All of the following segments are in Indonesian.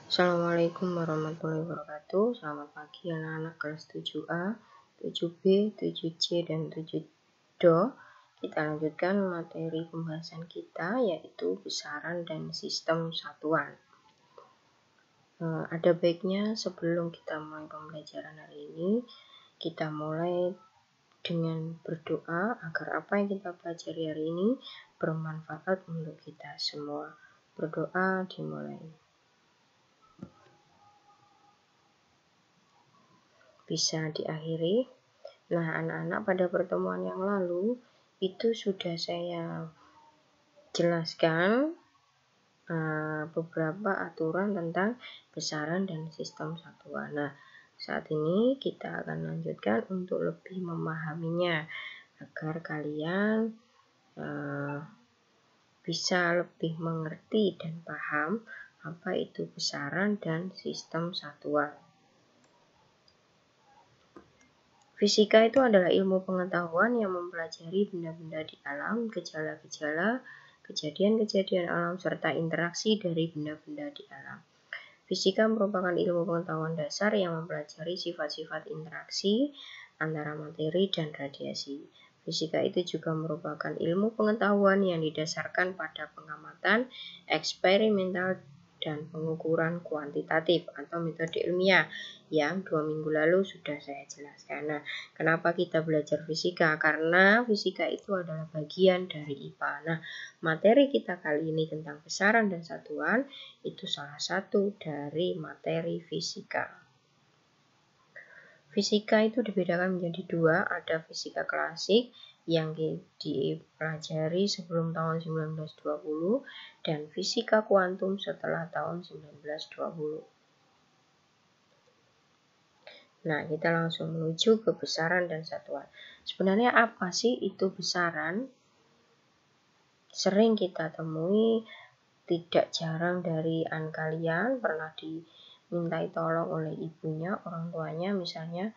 Assalamualaikum warahmatullahi wabarakatuh. Selamat pagi anak-anak kelas 7A, 7B, 7C, dan 7Do. Kita lanjutkan materi pembahasan kita, yaitu besaran dan sistem satuan. Ada baiknya sebelum kita mulai pembelajaran hari ini, kita mulai dengan berdoa agar apa yang kita pelajari hari ini bermanfaat untuk kita semua. Berdoa dimulai. Bisa diakhiri. Nah, anak-anak, pada pertemuan yang lalu itu sudah saya jelaskan beberapa aturan tentang besaran dan sistem satuan. Nah, saat ini kita akan lanjutkan untuk lebih memahaminya agar kalian bisa lebih mengerti dan paham apa itu besaran dan sistem satuan. Fisika itu adalah ilmu pengetahuan yang mempelajari benda-benda di alam, gejala-gejala, kejadian-kejadian alam, serta interaksi dari benda-benda di alam. Fisika merupakan ilmu pengetahuan dasar yang mempelajari sifat-sifat interaksi antara materi dan radiasi. Fisika itu juga merupakan ilmu pengetahuan yang didasarkan pada pengamatan eksperimental dan pengukuran kuantitatif atau metode ilmiah yang 2 minggu lalu sudah saya jelaskan. Nah, kenapa kita belajar fisika? Karena fisika itu adalah bagian dari IPA. Nah, materi kita kali ini tentang besaran dan satuan itu salah satu dari materi fisika. Fisika itu dibedakan menjadi dua, ada fisika klasik yang dipelajari sebelum tahun 1920 dan fisika kuantum setelah tahun 1920. Nah, kita langsung menuju ke besaran dan satuan. Sebenarnya apa sih itu besaran? Sering kita temui, tidak jarang dari kalian pernah dimintai tolong oleh ibunya, orang tuanya, misalnya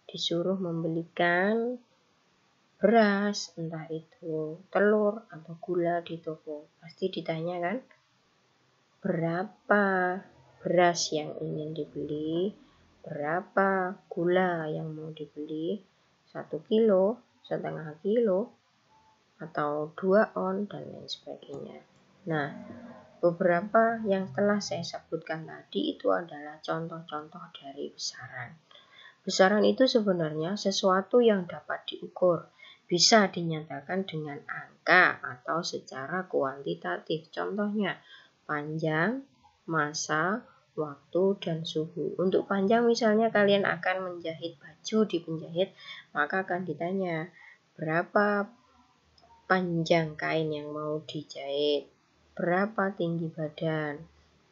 disuruh membelikan beras, entah itu telur atau gula di toko. Pasti ditanya kan, berapa beras yang ingin dibeli, berapa gula yang mau dibeli, 1 kilo, setengah kilo, atau 2 on, dan lain sebagainya. Nah, beberapa yang telah saya sebutkan tadi itu adalah contoh-contoh dari besaran. Besaran itu sebenarnya sesuatu yang dapat diukur, bisa dinyatakan dengan angka atau secara kuantitatif. Contohnya, panjang, massa, waktu, dan suhu. Untuk panjang misalnya kalian akan menjahit baju di penjahit, maka akan ditanya berapa panjang kain yang mau dijahit, berapa tinggi badan,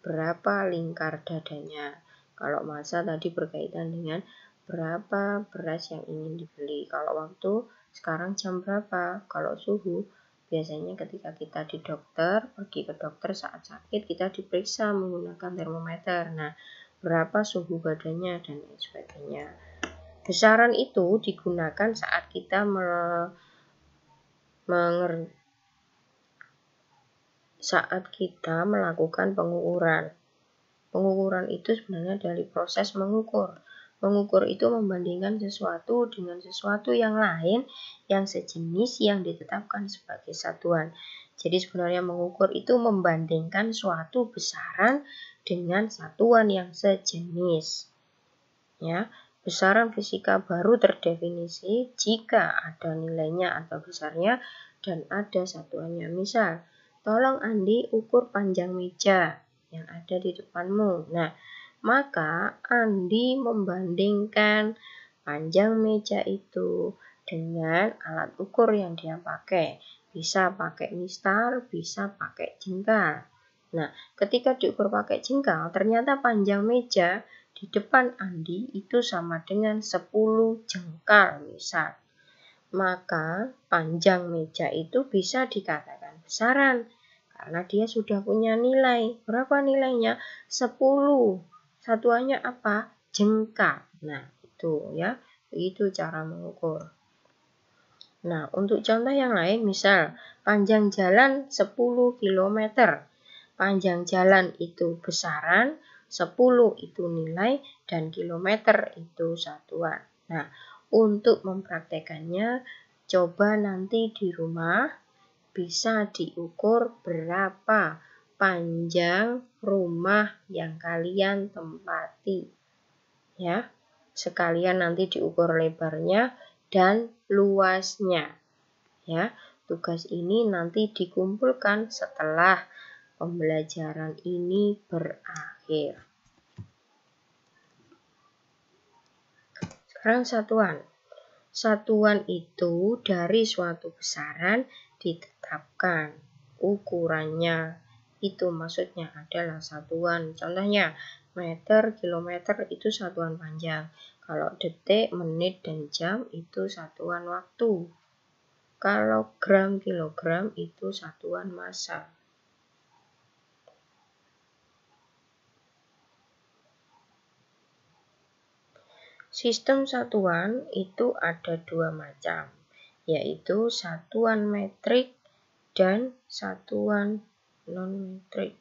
berapa lingkar dadanya. Kalau massa tadi berkaitan dengan berapa beras yang ingin dibeli. Kalau waktu, sekarang jam berapa. Kalau suhu, biasanya ketika kita pergi ke dokter saat sakit, kita diperiksa menggunakan termometer. Nah, berapa suhu badannya dan lain sebagainya. Besaran itu digunakan saat kita melakukan pengukuran. Pengukuran itu sebenarnya dari proses mengukur. Mengukur itu membandingkan sesuatu dengan sesuatu yang lain yang sejenis yang ditetapkan sebagai satuan. Jadi sebenarnya mengukur itu membandingkan suatu besaran dengan satuan yang sejenis. Ya, besaran fisika baru terdefinisi jika ada nilainya atau besarnya dan ada satuannya. Misal, tolong Andi ukur panjang meja yang ada di depanmu. Nah, maka Andi membandingkan panjang meja itu dengan alat ukur yang dia pakai. Bisa pakai mistar, bisa pakai jengkal. Nah, ketika diukur pakai jengkal, ternyata panjang meja di depan Andi itu sama dengan 10 jengkal misal. Maka panjang meja itu bisa dikatakan besaran karena dia sudah punya nilai. Berapa nilainya? 10. Satuannya apa? Jengkal. Nah, itu ya. Begitu cara mengukur. Nah, untuk contoh yang lain, misal panjang jalan 10 km. Panjang jalan itu besaran, 10 itu nilai, dan kilometer itu satuan. Nah, untuk mempraktekannya, coba nanti di rumah bisa diukur berapa panjang rumah yang kalian tempati. Ya, sekalian nanti diukur lebarnya dan luasnya. Ya, tugas ini nanti dikumpulkan setelah pembelajaran ini berakhir. Sekarang satuan. Satuan itu dari suatu besaran ditetapkan. Ukurannya itu maksudnya adalah satuan. Contohnya, meter, kilometer itu satuan panjang. Kalau detik, menit, dan jam itu satuan waktu. Kalau gram, kilogram itu satuan massa. Sistem satuan itu ada dua macam, yaitu satuan metrik dan satuan non-metrik.